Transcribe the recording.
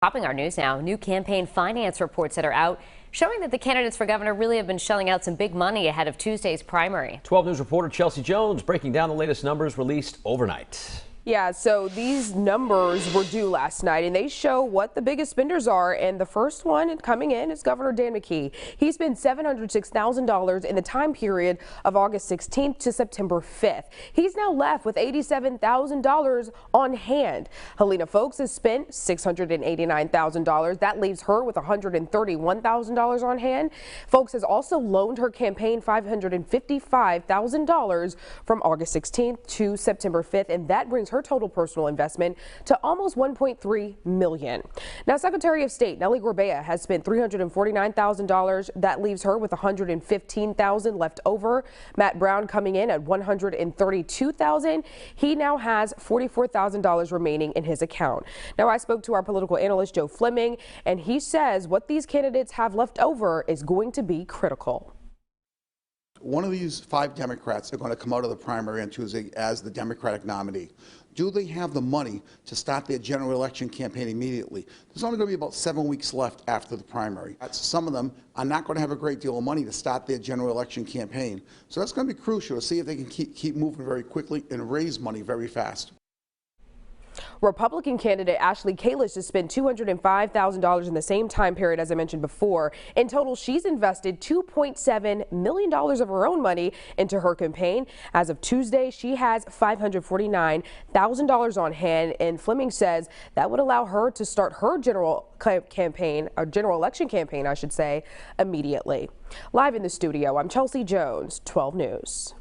Topping our news now, new campaign finance reports that are out showing that the candidates for governor really have been shelling out some big money ahead of Tuesday's primary. 12 News reporter Chelsea Jones breaking down the latest numbers released overnight. Yeah, so these numbers were due last night, and they show what the biggest spenders are. And the first one coming in is Governor Dan McKee. He spent $706,000 in the time period of August 16th to September 5th. He's now left with $87,000 on hand. Helena Folks has spent $689,000. That leaves her with $131,000 on hand. Folks has also loaned her campaign $555,000 from August 16th to September 5th, and that brings her total personal investment to almost $1.3 million. Now, Secretary of State Nellie Gorbea has spent $349,000. That leaves her with $115,000 left over. Matt Brown coming in at $132,000. He now has $44,000 remaining in his account. Now, I spoke to our political analyst Joe Fleming, and he says what these candidates have left over is going to be critical. One of these 5 Democrats are going to come out of the primary on Tuesday as the Democratic nominee. Do they have the money to start their general election campaign immediately? There's only going to be about 7 weeks left after the primary. Some of them are not going to have a great deal of money to start their general election campaign. So that's going to be crucial to see if they can keep moving very quickly and raise money very fast. Republican candidate Ashley Kalish has spent $205,000 in the same time period as I mentioned before. In total, she's invested $2.7 million of her own money into her campaign. As of Tuesday, she has $549,000 on hand, and Fleming says that would allow her to start her general election campaign, I should say, immediately. Live in the studio, I'm Chelsea Jones, 12 News.